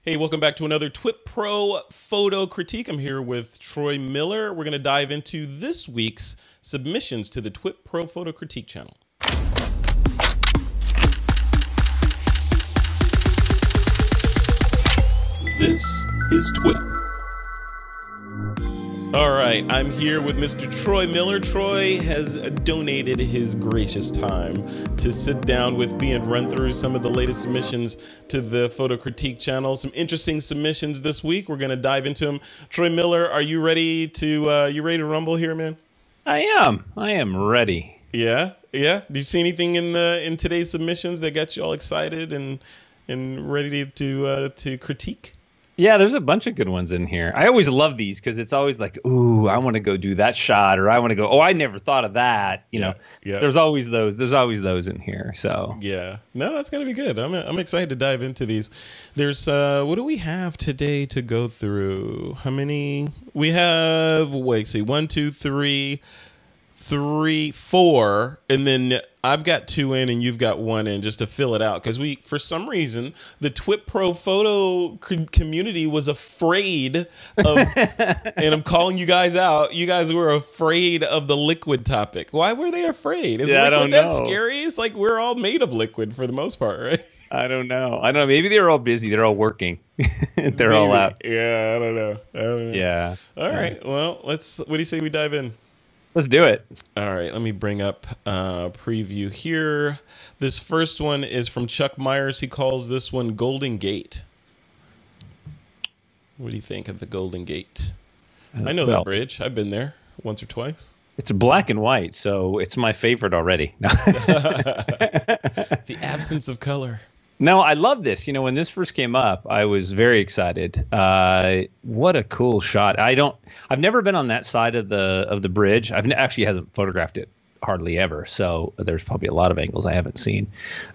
Hey, welcome back to another TWiP PRO Photo Critique. I'm here with Troy Miller. We're going to dive into this week's submissions to the TWiP PRO Photo Critique channel. This is TWiP. All right, I'm here with Mr. Troy Miller. Troy has donated his gracious time to sit down with me and run through some of the latest submissions to the Photo Critique channel. Some interesting submissions this week. We're going to dive into them. Troy Miller, are you ready to rumble here, man? I am ready. Yeah. Did you see anything in today's submissions that got you all excited and ready to critique? Yeah, there's a bunch of good ones in here. I always love these because it's always like, ooh, I want to go do that shot, or I want to go, oh, I never thought of that. You know, there's always those. There's always those in here. So yeah, no, that's gonna be good. I'm excited to dive into these. There's what do we have today to go through? How many we have? Wait, see, 1, 2, 3, 4, and then I've got 2 in and you've got 1 in just to fill it out, because for some reason the TWiP PRO Photo community was afraid of, and I'm calling you guys out. You guys were afraid of the liquid topic. Why were they afraid? Is liquid that scary? It's like we're all made of liquid for the most part, right? I don't know. Maybe they're all busy. They're all working. They're all out. Yeah, I don't know. Yeah. All right. Well, what do you say we dive in? Let's do it. All right, let me bring up a preview here. This first one is from Chuck Meyers. He calls this one Golden Gate. What do you think of the Golden Gate? I know that bridge. I've been there once or twice. It's black and white, so it's my favorite already. The absence of color. No, I love this. You know, when this first came up, I was very excited. What a cool shot. I've never been on that side of the bridge. Actually hasn't photographed it hardly ever. So there's probably a lot of angles I haven't seen.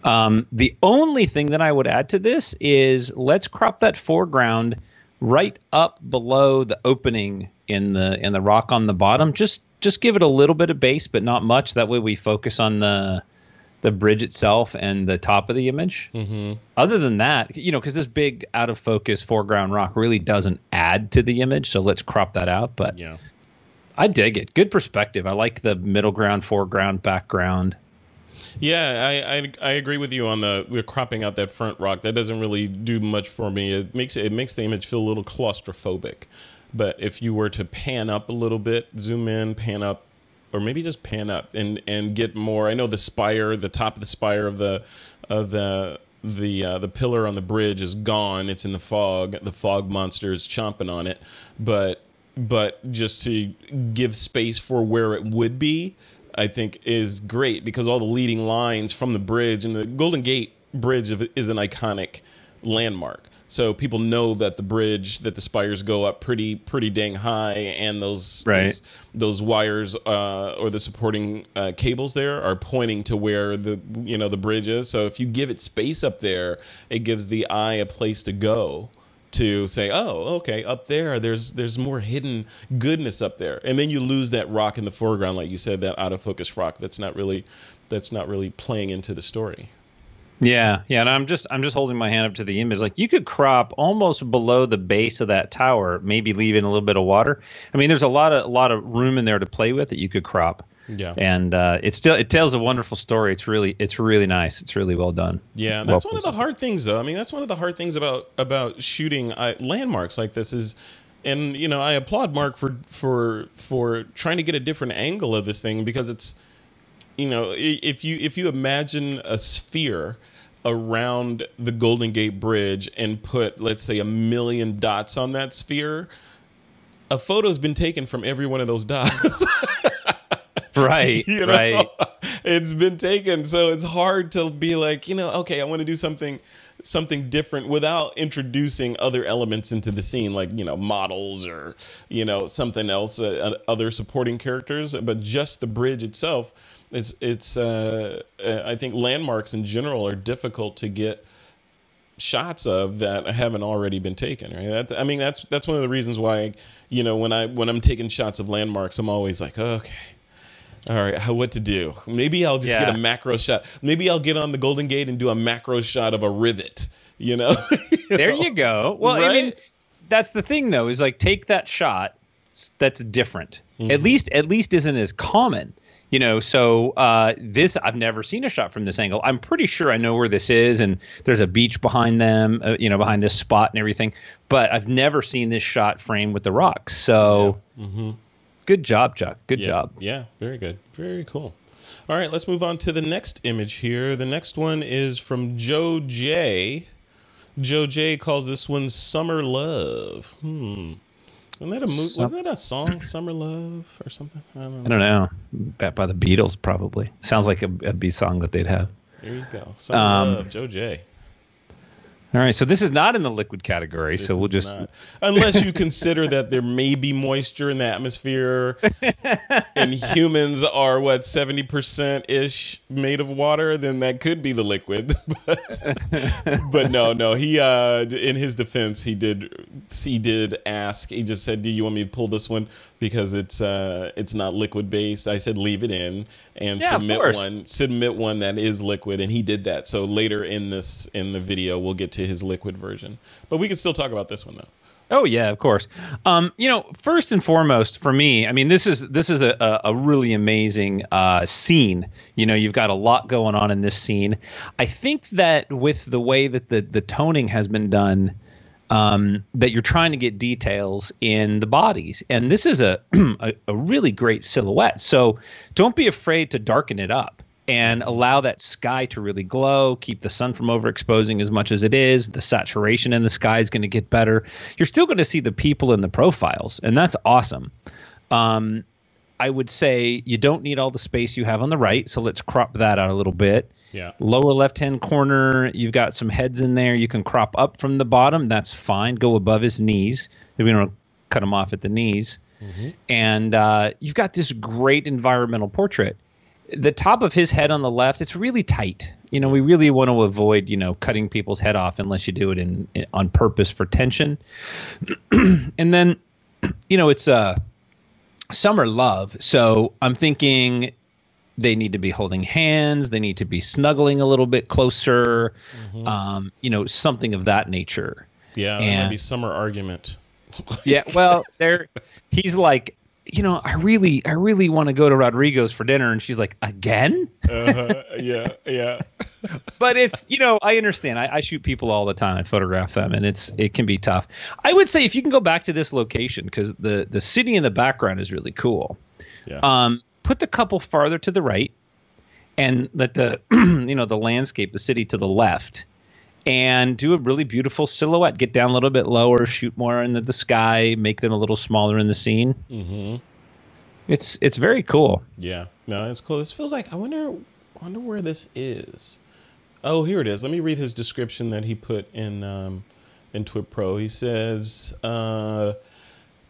The only thing that I would add to this is let's crop that foreground right up below the opening in the rock on the bottom. Just give it a little bit of base, but not much. That way we focus on the bridge itself and the top of the image. Mm-hmm. Other than that, you know, because this big out of focus foreground rock really doesn't add to the image, so let's crop that out. But yeah, I dig it. Good perspective. I like the middle ground, foreground, background. Yeah, I agree with you on we're cropping out that front rock. That doesn't really do much for me. It makes the image feel a little claustrophobic. But if you were to pan up a little bit, zoom in, pan up, or maybe just pan up and get more. I know the spire, the top of the spire of the pillar on the bridge is gone. It's in the fog. The fog monster is chomping on it. But just to give space for where it would be, I think is great, because all the leading lines from the bridge, and the Golden Gate Bridge is an iconic landmark. So people know that the spires go up pretty dang high, and those wires or the supporting cables there are pointing to where the bridge is. So if you give it space up there, it gives the eye a place to go to say, oh, okay, up there, there's more hidden goodness up there, and then you lose that rock in the foreground, like you said, that out of focus rock that's not really playing into the story. Yeah, and I'm just holding my hand up to the image. Like, you could crop almost below the base of that tower, maybe leave in a little bit of water. I mean, there's a lot of room in there to play with that you could crop. Yeah, and it tells a wonderful story. It's really nice. It's really well done. Yeah, that's one of the hard things, though. I mean, that's one of the hard things about shooting landmarks like this is. And you know, I applaud Mark for trying to get a different angle of this thing, because it's, you know, if you imagine a sphere around the Golden Gate Bridge and put, let's say, 1 million dots on that sphere, a photo's been taken from every one of those dots. Right, you know? Right. It's been taken, so it's hard to be like, you know, okay, I want to do something different without introducing other elements into the scene, like, you know, models or, you know, something else, other supporting characters, but just the bridge itself. I think landmarks in general are difficult to get shots of that haven't already been taken, right? I mean, that's one of the reasons why, you know, when I'm taking shots of landmarks, I'm always like, okay, all right, what to do? Maybe I'll just get a macro shot. Maybe I'll get on the Golden Gate and do a macro shot of a rivet, you know? There you go. Well, right? I mean, that's the thing though, is like take that shot that's different. Mm-hmm. At least isn't as common. You know, so this, I've never seen a shot from this angle. I'm pretty sure I know where this is, and there's a beach behind them, you know, behind this spot and everything. But I've never seen this shot framed with the rocks. So good job, Chuck. Good job. Yeah, very good. Very cool. All right, let's move on to the next image here. The next one is from Joe J. Joe J calls this one Summer Love. Wasn't that a was that a song, Summer Love or something? I don't know. By the Beatles, probably. Sounds like a B song that they'd have. There you go. Summer Love, Joe J. All right, so this is not in the liquid category, so we'll just... Not. Unless you consider that there may be moisture in the atmosphere, and humans are, 70%-ish made of water, then that could be the liquid. But no, he, in his defense, he did ask, he just said, do you want me to pull this one? Because it's not liquid-based. I said leave it in and submit one that is liquid, and he did that. So later in the video, we'll get to his liquid version. But we can still talk about this one, though. Oh, yeah, of course. You know, first and foremost, for me, I mean, this is a really amazing scene. You know, you've got a lot going on in this scene. I think that with the way that the toning has been done, that you're trying to get details in the bodies. And this is a really great silhouette. So don't be afraid to darken it up and allow that sky to really glow, keep the sun from overexposing as much as it is. The saturation in the sky is going to get better. You're still going to see the people in the profiles, and that's awesome. I would say you don't need all the space you have on the right, so let's crop that out a little bit. Yeah. Lower left-hand corner, you've got some heads in there. You can crop up from the bottom. That's fine. Go above his knees. We don't cut him off at the knees. And you've got this great environmental portrait. The top of his head on the left, it's really tight. You know, we really want to avoid, cutting people's head off unless you do it on purpose for tension. And then, it's summer love. So I'm thinking they need to be holding hands. They need to be snuggling a little bit closer, something of that nature. Yeah, that might be summer argument. Yeah, well, he's like, I really want to go to Rodrigo's for dinner. And she's like, again? Yeah. But it's, I understand. I shoot people all the time. I photograph them, and it can be tough. I would say if you can go back to this location, because the city in the background is really cool. Yeah. Put the couple farther to the right and let the, the landscape, the city to the left, and do a really beautiful silhouette. Get down a little bit lower, shoot more into the sky, make them a little smaller in the scene. It's very cool. Yeah, no, it's cool. This feels like, I wonder where this is. Oh, here it is. Let me read his description that he put in TWiP Pro. He says,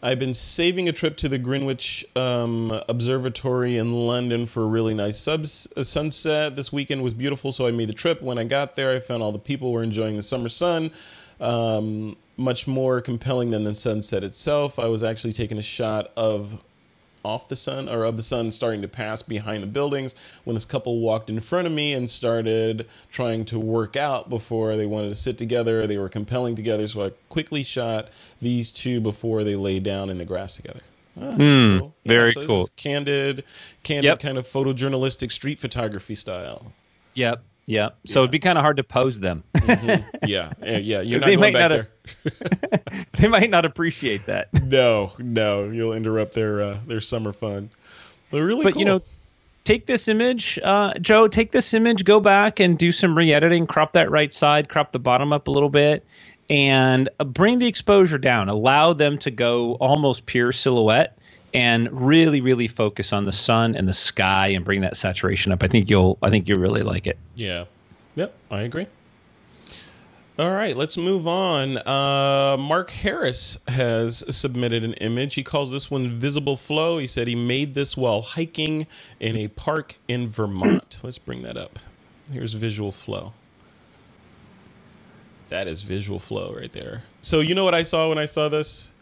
I've been saving a trip to the Greenwich Observatory in London for a really nice sunset. This weekend was beautiful, so I made the trip. When I got there, I found all the people were enjoying the summer sun, much more compelling than the sunset itself. I was actually taking a shot of the sun starting to pass behind the buildings when this couple walked in front of me and started trying to work out before they wanted to sit together. They were compelling together, so I quickly shot these two before they lay down in the grass together. Cool. Very so cool. This is candid kind of photojournalistic street photography style. Yep. Yeah, so it'd be kind of hard to pose them. Yeah. You're not going back there. They might not appreciate that. No, you'll interrupt their summer fun. They're really cool. But take this image, Joe. Take this image, go back and do some re-editing. Crop that right side, crop the bottom up a little bit, and bring the exposure down. Allow them to go almost pure silhouette. And really, really focus on the sun and the sky, and bring that saturation up. I think you'll really like it. Yeah. Yep. I agree. All right, let's move on. Mark Harris has submitted an image. He calls this one Visible Flow. He said he made this while hiking in a park in Vermont. Let's bring that up. Here's Visual Flow. That is Visual Flow right there. So you know what I saw when I saw this?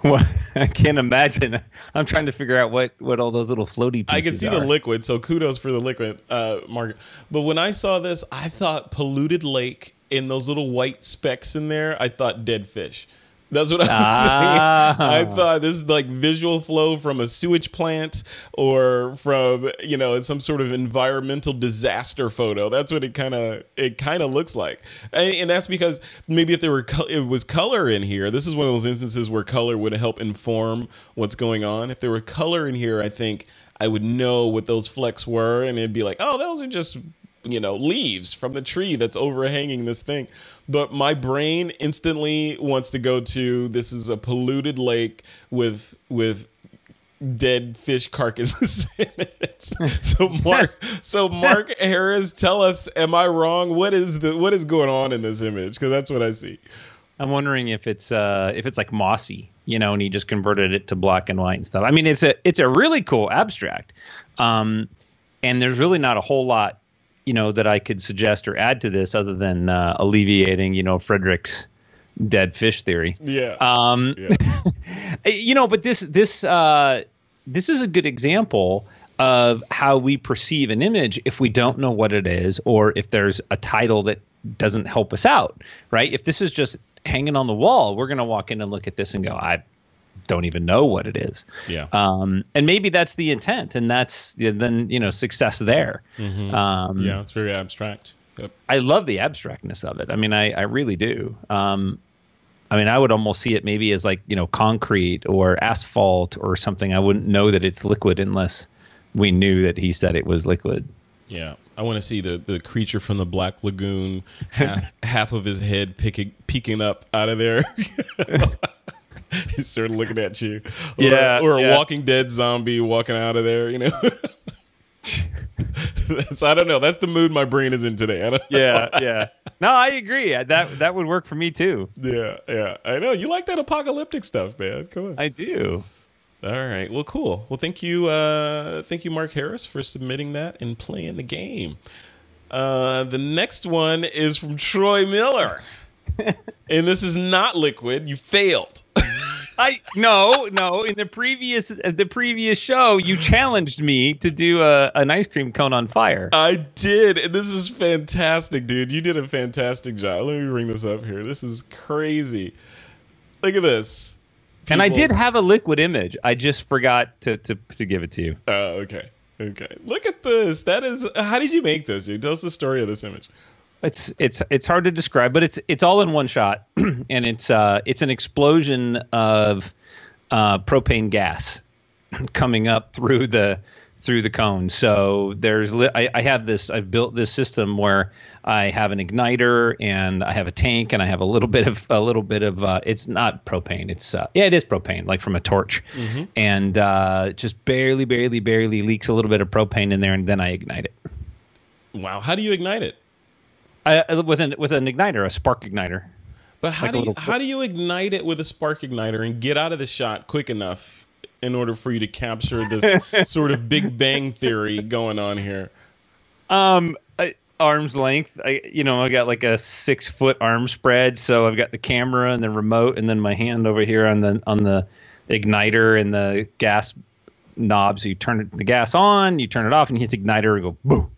Well, I can't imagine. I'm trying to figure out what all those little floaty pieces I can see are. the liquid, so kudos for the liquid, Mark. But when I saw this, I thought polluted lake and those little white specks in there, I thought dead fish. That's what I was saying. I thought this is like visual flow from a sewage plant or from, you know, some sort of environmental disaster photo. That's what it kind of looks like. And that's because maybe if it was color in here, this is one of those instances where color would help inform what's going on. If there were color in here, I think I would know what those flecks were, and it'd be like, oh, those are just, you know, leaves from the tree that's overhanging this thing. But my brain instantly wants to go to, this is a polluted lake with dead fish carcasses in it. So Mark Harris, tell us, am I wrong? What is going on in this image? Because that's what I see. I'm wondering if it's like mossy, you know, and he just converted it to black and white and stuff. I mean, it's a really cool abstract, and there's really not a whole lot, you know, that I could suggest or add to this other than alleviating, you know, Frederick's dead fish theory. Yeah. You know, but this is a good example of how we perceive an image if we don't know what it is, or if there's a title that doesn't help us out, right? If this is just hanging on the wall, we're going to walk in and look at this and go, I don't even know what it is. Yeah. And maybe that's the intent, and that's then, you know, success there. Mm-hmm. Yeah, it's very abstract. Yep. I love the abstractness of it. I mean, I really do. I mean, I would almost see it maybe as like, you know, concrete or asphalt or something. I wouldn't know that it's liquid unless we knew that he said it was liquid. Yeah, I want to see the creature from the Black Lagoon, half of his head peeking up out of there. He's sort of looking at you. Or a Walking Dead zombie walking out of there, you know. I don't know. That's the mood my brain is in today. I don't know. Yeah. No, I agree. That would work for me too. Yeah. I know. You like that apocalyptic stuff, man. Come on. I do. All right. Well, cool. Well, thank you, Mark Harris, for submitting that and playing the game. The next one is from Troy Miller. And this is not liquid. You failed. No. In the previous show, you challenged me to do an ice cream cone on fire. I did, and this is fantastic, dude. You did a fantastic job. Let me bring this up here. This is crazy. Look at this. And I did have a liquid image. I just forgot to give it to you. Oh, okay. Look at this. That is. How did you make this, dude? Tell us the story of this image. It's hard to describe, but it's all in one shot, and it's an explosion of propane gas coming up through the cone. So I have this. I've built this system where I have an igniter and I have a tank and I have a little bit of it's not propane. It's it is propane, like from a torch, and just barely leaks a little bit of propane in there, and then I ignite it. Wow, how do you ignite it? With an igniter, a spark igniter. But how do you ignite it with a spark igniter and get out of the shot quick enough in order for you to capture this sort of Big Bang theory going on here? Arm's length. I got like a 6-foot arm spread, so I've got the camera and the remote, and then my hand over here on the igniter and the gas knob. So you turn the gas on, you turn it off, and you hit the igniter and go boom.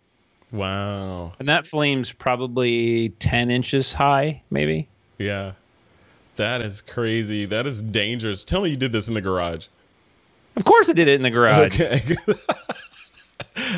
Wow. And that flame's probably 10 inches high, maybe. Yeah. That is crazy. That is dangerous. Tell me you did this in the garage. Of course I did it in the garage. Okay.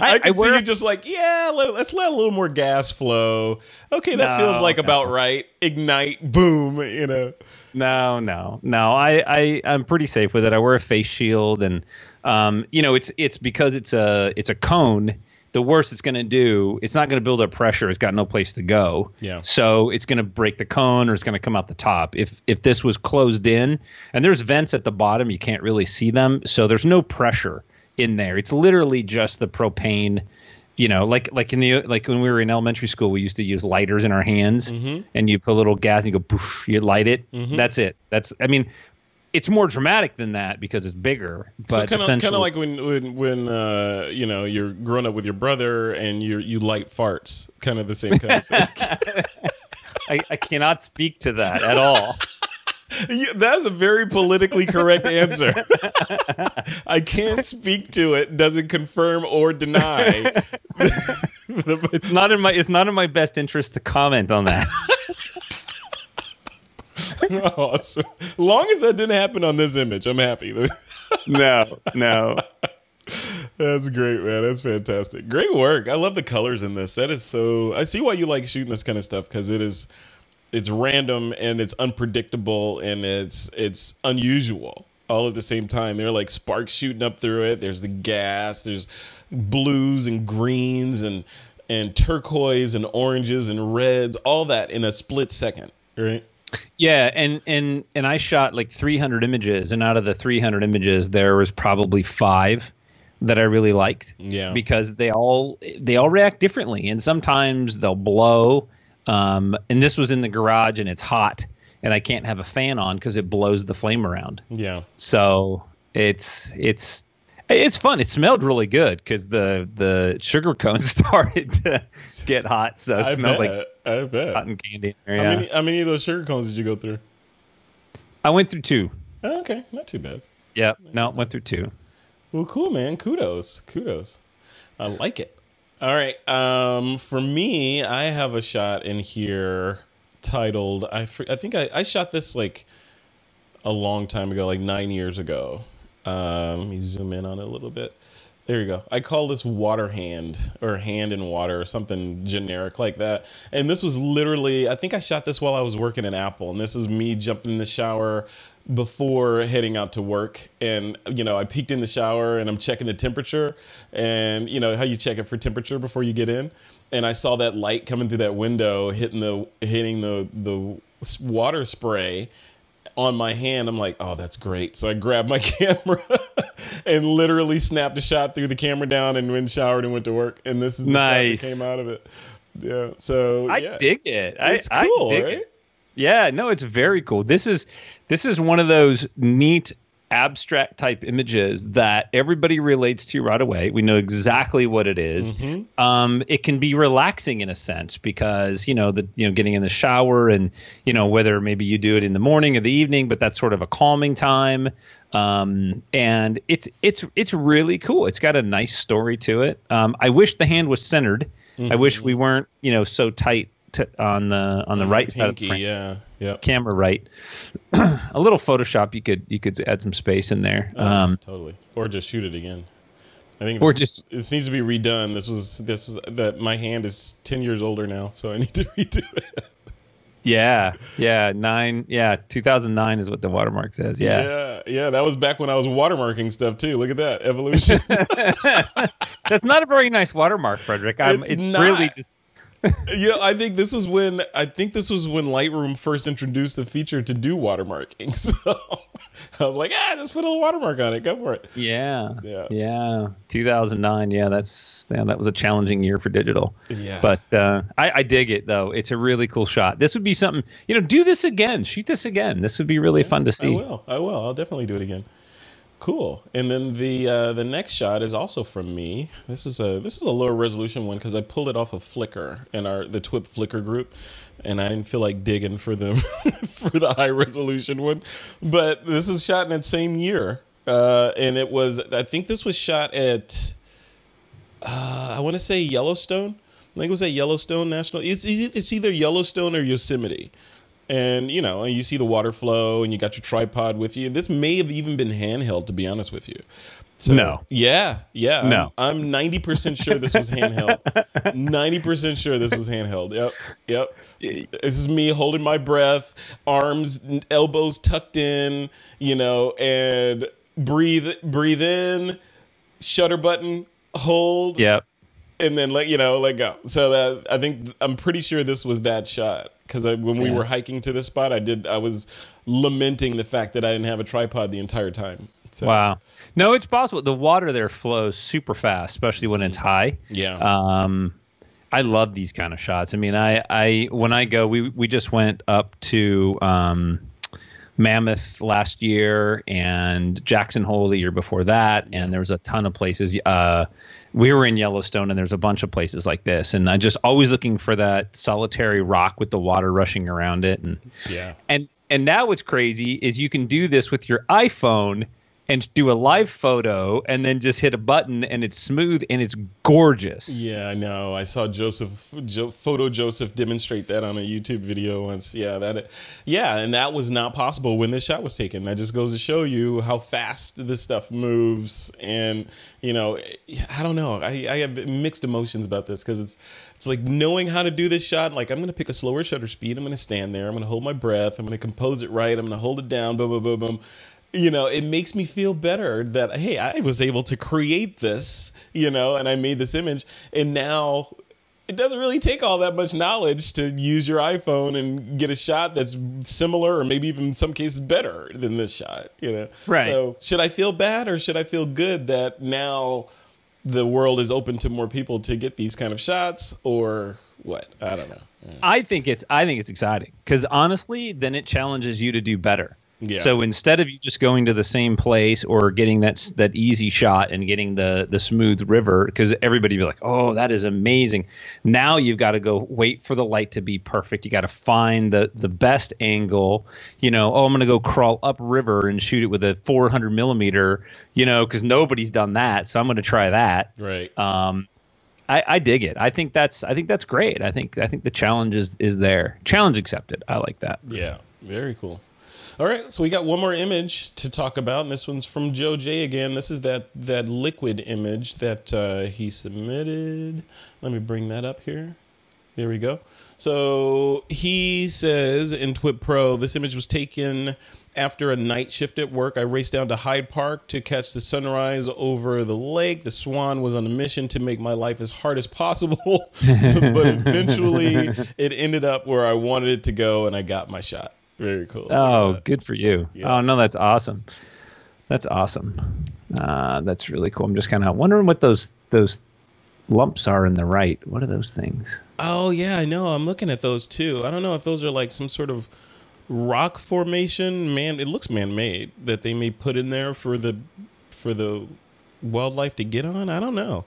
I can see you just like, let's let a little more gas flow. Okay, that feels like about right. Ignite, boom, you know. No. I'm pretty safe with it. I wear a face shield, and it's because it's a cone. The worst it's going to do, it's not going to build up pressure. It's got no place to go. Yeah. So it's going to break the cone, or it's going to come out the top. If this was closed in, and there's vents at the bottom, you can't really see them. So there's no pressure in there. It's literally just the propane, like when we were in elementary school, we used to use lighters in our hands, and you put a little gas and you go, poosh, you light it. That's it. It's more dramatic than that because it's bigger. But so kind of like when you're growing up with your brother and you light farts, kind of the same kind of thing. I cannot speak to that at all. That's a very politically correct answer. I can't speak to it. Doesn't confirm or deny. It's not in my best interest to comment on that. Oh, so long as that didn't happen on this image, I'm happy. No. That's great, man. That's fantastic. Great work. I love the colors in this. That is so. I see why you like shooting this kind of stuff, because it's random and it's unpredictable and it's unusual all at the same time. There are like sparks shooting up through it. There's the gas. There's blues and greens and turquoise and oranges and reds. All that in a split second, right? Yeah, and I shot like 300 images, and out of the 300 images, there was probably 5 that I really liked. Yeah, because they all react differently, and sometimes they'll blow. And this was in the garage, and it's hot, and I can't have a fan on because it blows the flame around. Yeah. So it's fun. It smelled really good because the sugar cones started to get hot, so it smelled like cotton candy. Yeah. How many of those sugar cones did you go through? I went through 2. Oh, okay, not too bad. Yeah, no, went through 2. Well, cool, man. Kudos. I like it. All right. For me, I have a shot in here titled. I think I shot this like a long time ago, like 9 years ago. Let me zoom in on it a little bit. There you go. I call this water hand, or hand in water, or something generic like that. And this was literally, I think I shot this while I was working at Apple. And this was me jumping in the shower before heading out to work. And, I peeked in the shower and I'm checking the temperature, and how you check it for temperature before you get in. And I saw that light coming through that window, hitting the water spray on my hand. I'm like, oh, that's great. So I grabbed my camera and literally snapped a shot, threw the camera down, and went showered and went to work. And this is the shot that came out of it. Yeah. So I dig it. It's cool, I dig right? it. Yeah, no, it's very cool. This is one of those neat abstract type images that everybody relates to right away. We know exactly what it is. Mm-hmm. It can be relaxing in a sense because, getting in the shower and, whether maybe you do it in the morning or the evening, but that's sort of a calming time. And it's really cool. It's got a nice story to it. I wish the hand was centered. Mm-hmm. I wish we weren't, so tight on the right side of the frame. Yeah. Yep. Camera right. A little Photoshop, you could add some space in there. Totally. Or just shoot it again. I think this needs to be redone. That my hand is 10 years older now, so I need to redo it. Yeah. 2009 is what the watermark says. Yeah. That was back when I was watermarking stuff too. Look at that evolution. That's not a very nice watermark, Frederick. It's not. Really just. I think this was when Lightroom first introduced the feature to do watermarking. So I was like, just put a little watermark on it. Go for it. Yeah. 2009. Yeah, that was a challenging year for digital. Yeah. But I dig it though. It's a really cool shot. This would be something. Do this again. Shoot this again. This would be really fun to see. I will. I'll definitely do it again. Cool. And then the next shot is also from me. This is a lower resolution one because I pulled it off of Flickr in the TWiP Flickr group, and I didn't feel like digging for them for the high resolution one. But this is shot in that same year, and I think this was shot at I want to say Yellowstone. I think it was at Yellowstone National. It's either Yellowstone or Yosemite. And, you see the water flow and you got your tripod with you. This may have even been handheld, to be honest with you. So, no. Yeah. No. I'm 90% sure this was handheld. 90% sure this was handheld. Yep. This is me holding my breath, arms, elbows tucked in, and breathe in, shutter button, hold. Yep. And then let go. So I'm pretty sure this was that shot. Because when we were hiking to this spot, I was lamenting the fact that I didn't have a tripod the entire time. So. Wow. No, it's possible. The water there flows super fast, especially when it's high. Yeah. I love these kind of shots. I mean, when I go, we just went up to Mammoth last year and Jackson Hole the year before that, and there was a ton of places. We were in Yellowstone, and there's a bunch of places like this, and I'm just always looking for that solitary rock with the water rushing around it, and And now what's crazy is you can do this with your iPhone and do a live photo and then just hit a button and it's smooth and it's gorgeous. Yeah, I know. I saw Photo Joseph demonstrate that on a YouTube video once. Yeah, and that was not possible when this shot was taken. That just goes to show you how fast this stuff moves. And, you know, I don't know. I have mixed emotions about this because it's like knowing how to do this shot. Like, I'm going to pick a slower shutter speed. I'm going to stand there. I'm going to hold my breath. I'm going to compose it right. I'm going to hold it down. Boom, boom, boom, boom. You know, it makes me feel better that, hey, I was able to create this, you know, and I made this image. And now it doesn't really take all that much knowledge to use your iPhone and get a shot that's similar or maybe even in some cases better than this shot, you know. Right. So should I feel bad or should I feel good that now the world is open to more people to get these kind of shots, or what? I don't know. I think it's exciting because honestly, then it challenges you to do better. Yeah. So instead of you just going to the same place or getting that easy shot and getting the smooth river, because everybody be like, oh, that is amazing. Now you've got to go wait for the light to be perfect. You got to find the best angle. You know, oh, I'm going to go crawl up river and shoot it with a 400 millimeter, you know, because nobody's done that. So I'm going to try that. Right. I dig it. I think that's great. I think the challenge is there. Challenge accepted. I like that. Yeah. Very cool. All right, so we got one more image to talk about, and this one's from Joe J again. This is that liquid image that he submitted. Let me bring that up here. There we go. So he says in TWiP Pro, this image was taken after a night shift at work. I raced down to Hyde Park to catch the sunrise over the lake. The Swan was on a mission to make my life as hard as possible, but eventually it ended up where I wanted it to go, and I got my shot. Very cool. Oh, good for you. Yeah. Oh, no, that's awesome. That's awesome. That's really cool. I'm just kind of wondering what those lumps are in the right. What are those things? Oh, yeah, I know. I'm looking at those too. I don't know if those are like some sort of rock formation. It looks man-made that they may put in there for the wildlife to get on. I don't know.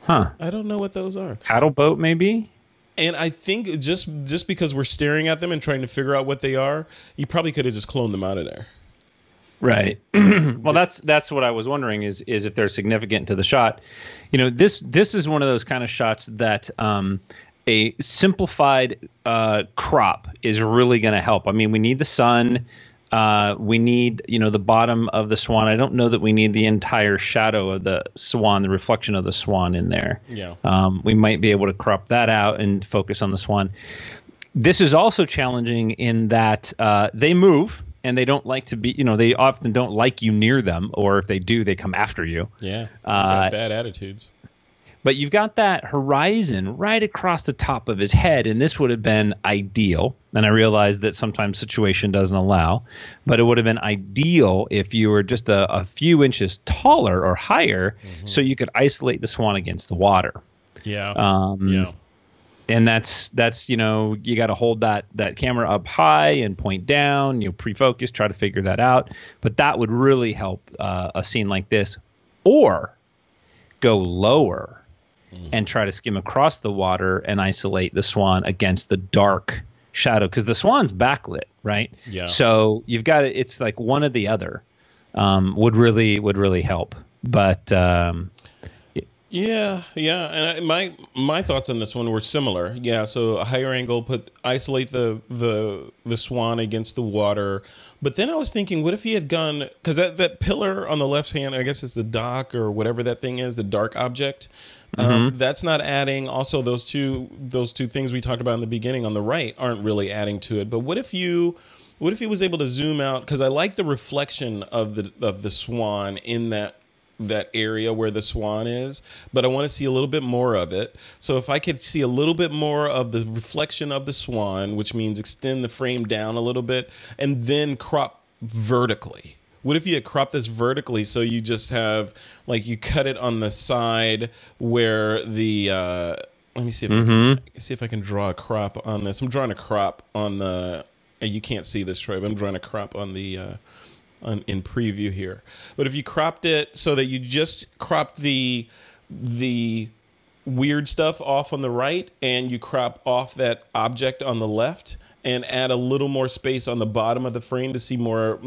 Huh. I don't know what those are. Paddle boat, maybe? And I think just because we're staring at them and trying to figure out what they are, you probably could have just cloned them out of there. Right. Well, that's what I was wondering is if they're significant to the shot. You know, this is one of those kind of shots that a simplified crop is really going to help. I mean, we need the sun. We need, you know, the bottom of the Swan. I don't know that we need the entire shadow of the Swan, the reflection of the Swan in there. Yeah. We might be able to crop that out and focus on the Swan. This is also challenging in that they move and they don't like to be, you know, they often don't like you near them, or if they do, they come after you. Yeah. Bad attitudes. But you've got that horizon right across the top of his head, and this would have been ideal. And I realize that sometimes situation doesn't allow, but it would have been ideal if you were just a few inches taller or higher, so you could isolate the Swan against the water. Yeah. Yeah. And that's you know, you got to hold that camera up high and point down. You know, pre-focus, try to figure that out. But that would really help a scene like this, or go lower and try to skim across the water and isolate the Swan against the dark shadow, because the Swan's backlit, right? Yeah. So you've got it's like one or the other would really help. But yeah. And my thoughts on this one were similar. Yeah. So a higher angle, isolate the Swan against the water. But then I was thinking, what if he had gone, because that pillar on the left hand, I guess it's the dock or whatever that thing is, the dark object. That's not adding. Also, those two things we talked about in the beginning on the right aren't really adding to it. But what if he was able to zoom out? Because I like the reflection of the Swan in that area where the Swan is, but I want to see a little bit more of it. So if I could see a little bit more of the reflection of the Swan, which means extend the frame down a little bit and then crop vertically. What if you had cropped this vertically, so you just have, like, you cut it on the side where the let me see if I can draw a crop on this. I'm drawing a crop on the, you can't see this, Troy, but I'm drawing a crop on the in preview here. But if you cropped it so that you just cropped the weird stuff off on the right and you crop off that object on the left, and add a little more space on the bottom of the frame to see more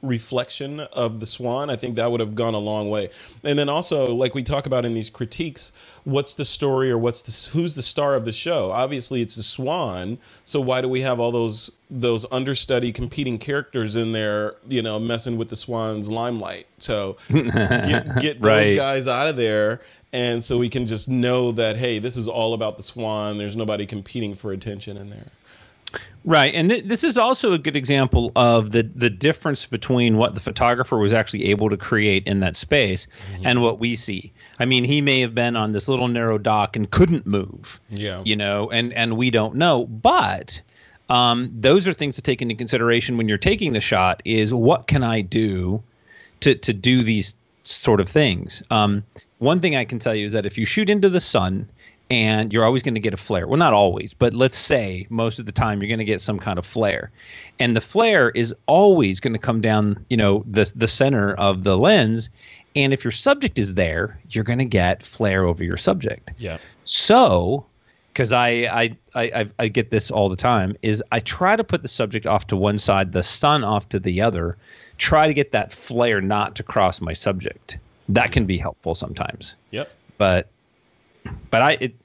reflection of the swan, I think that would have gone a long way. And then also, like we talk about in these critiques, what's the story, or who's the star of the show? Obviously, it's the swan. So why do we have all those understudy competing characters in there, you know, messing with the swan's limelight? So get those guys out of there. And so we can just know that, hey, this is all about the swan. There's nobody competing for attention in there. Right. And this is also a good example of the difference between what the photographer was actually able to create in that space and what we see. I mean, he may have been on this little narrow dock and couldn't move, you know, and we don't know. But those are things to take into consideration when you're taking the shot, is what can I do to do these sort of things? One thing I can tell you is that if you shoot into the sun, and you're always going to get a flare. Well, not always, but let's say most of the time you're going to get some kind of flare. And the flare is always going to come down, you know, the center of the lens. And if your subject is there, you're going to get flare over your subject. Yeah. So, because I get this all the time, is I try to put the subject off to one side, the sun off to the other, try to get that flare not to cross my subject. That can be helpful sometimes. Yep. But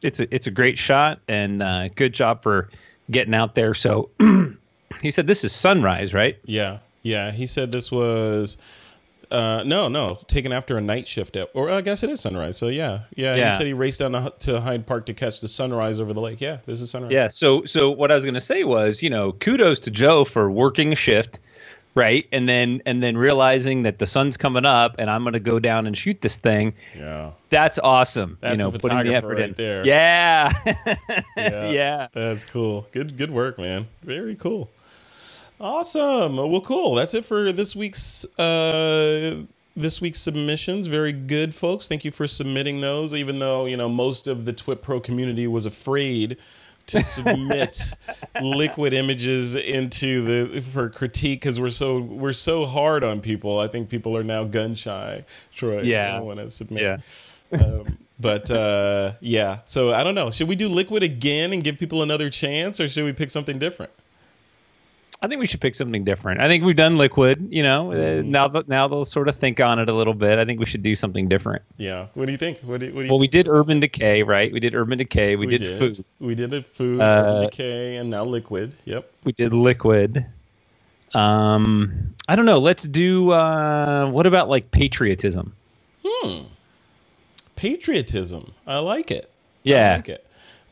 it's a great shot, and good job for getting out there. So he said this is sunrise, right? Yeah. He said this was no, taken after a night shift, or I guess it is sunrise. So yeah. He said he raced down to Hyde Park to catch the sunrise over the lake. Yeah, this is sunrise. Yeah. So what I was going to say was, you know, kudos to Joe for working a shift. Right. And then realizing that the sun's coming up and I'm going to go down and shoot this thing. Yeah. That's awesome. That's, you know, putting the effort in there. Yeah. Yeah. That's cool. Good work, man. Very cool. Awesome. Well, cool. That's it for this week's submissions. Very good, folks. Thank you for submitting those, even though, you know, most of the TWiP Pro community was afraid to submit liquid images for critique, because we're so hard on people. I think people are now gun shy. Troy, I don't want to submit. Yeah. So I don't know. Should we do liquid again and give people another chance, or should we pick something different? I think we should pick something different. I think we've done liquid, you know, now they'll sort of think on it a little bit. I think we should do something different. Yeah. What do you think? Well, we did urban decay, right? We did urban decay. We did food. We did urban decay, and now liquid. Yep. We did liquid. I don't know. Let's do, what about like patriotism? Patriotism. I like it. Yeah. I like it.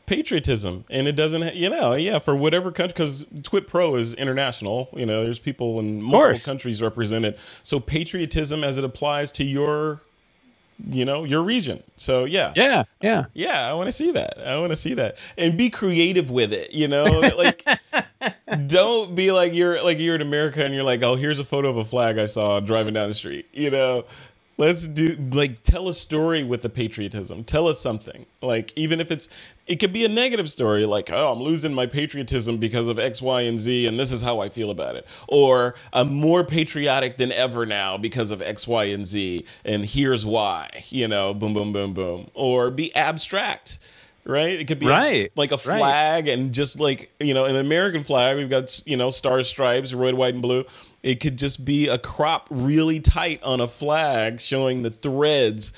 Patriotism, and it doesn't, you know, for whatever country, because TWiP Pro is international. You know, there's people in multiple countries represented. So patriotism as it applies to your, you know, your region. So yeah. I want to see that. And be creative with it. You know, like don't be like you're in America and you're like, oh, here's a photo of a flag I saw driving down the street. You know. Let's tell a story with the patriotism. Tell us something. Like, even if it could be a negative story, like, oh, I'm losing my patriotism because of X, Y, and Z, and this is how I feel about it. Or I'm more patriotic than ever now because of X, Y, and Z, and here's why, you know, boom, boom, boom, boom. Or be abstract. Right? It could be like a flag, and just like, you know, an American flag, we've got, you know, stars, stripes, red, white, and blue. It could just be a crop really tight on a flag showing the threads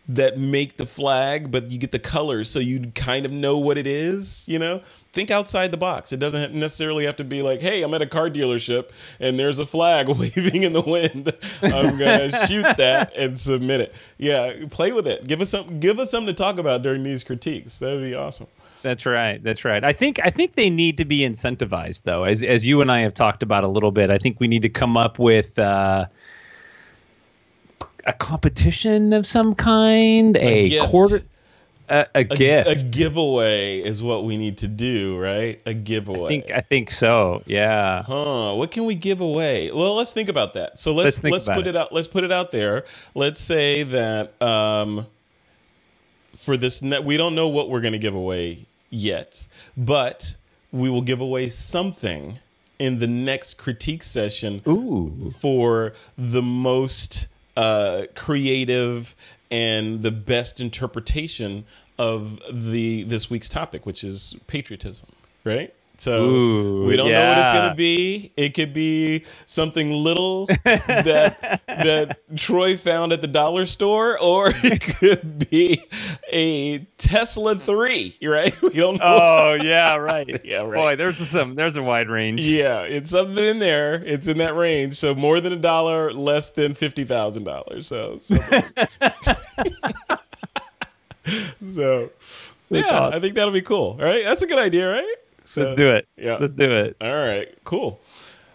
that make the flag, but you get the colors so you kind of know what it is, you know? Think outside the box. It doesn't necessarily have to be like, hey, I'm at a car dealership and there's a flag waving in the wind. I'm going to shoot that and submit it. Yeah, play with it. Give us something to talk about during these critiques. That would be awesome. That's right. I think they need to be incentivized, though, as you and I have talked about a little bit. I think we need to come up with a competition of some kind, a gift. A giveaway is what we need to do, right? A giveaway. I think so. Yeah. What can we give away? Well, let's think about that. So let's put it out. Let's put it out there. Let's say that for this we don't know what we're going to give away yet, but we will give away something in the next critique session. For the most creative and the best interpretation of this week's topic, which is patriotism, right? So Ooh, we don't know what it's yeah. going to be. It could be something little that Troy found at the dollar store, or it could be a Tesla 3, right? We don't know. Oh, yeah, right. Yeah, right. Boy, there's a wide range. Yeah, it's something in there. It's in that range. So more than $1, less than $50,000. So yeah, awesome. I think that'll be cool. All right, that's a good idea, right? So, Let's do it. Yeah, Let's do it. All right, cool.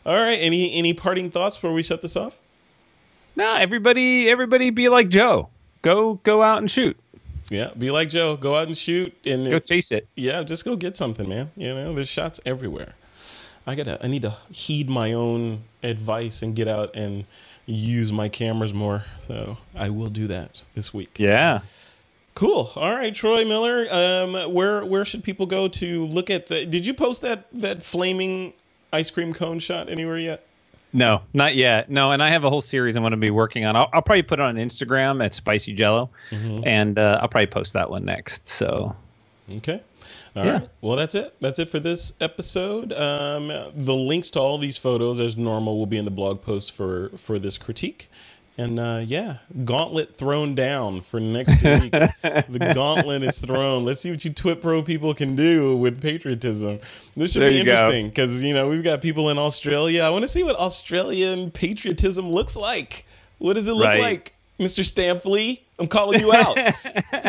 All right, any parting thoughts before we shut this off? No, everybody be like Joe. Go out and shoot. Yeah, be like Joe. Go out and shoot, and Go chase it. Yeah, just go get something, man. You know, there's shots everywhere. I need to heed my own advice and get out and use my cameras more. So I will do that this week. Yeah. Cool. All right, Troy Miller. Where should people go to look at the? Did you post that flaming ice cream cone shot anywhere yet? No, not yet. No, and I have a whole series I'm going to be working on. I'll probably put it on Instagram at Spicy Jello, and I'll probably post that one next. So, okay. All right. Well, that's it. That's it for this episode. The links to all these photos, as normal, will be in the blog post for this critique. And gauntlet thrown down for next week. The gauntlet is thrown. Let's see what you TWiP Pro people can do with patriotism. This should be interesting because, we've got people in Australia. I want to see what Australian patriotism looks like. What does it look like, Mr. Stampley? I'm calling you out.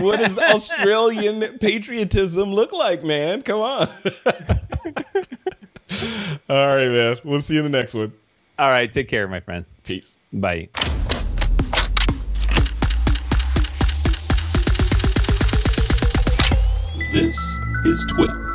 What does Australian patriotism look like, man? Come on. All right, man. We'll see you in the next one. All right. Take care, my friend. Peace. Bye. This is TWiP.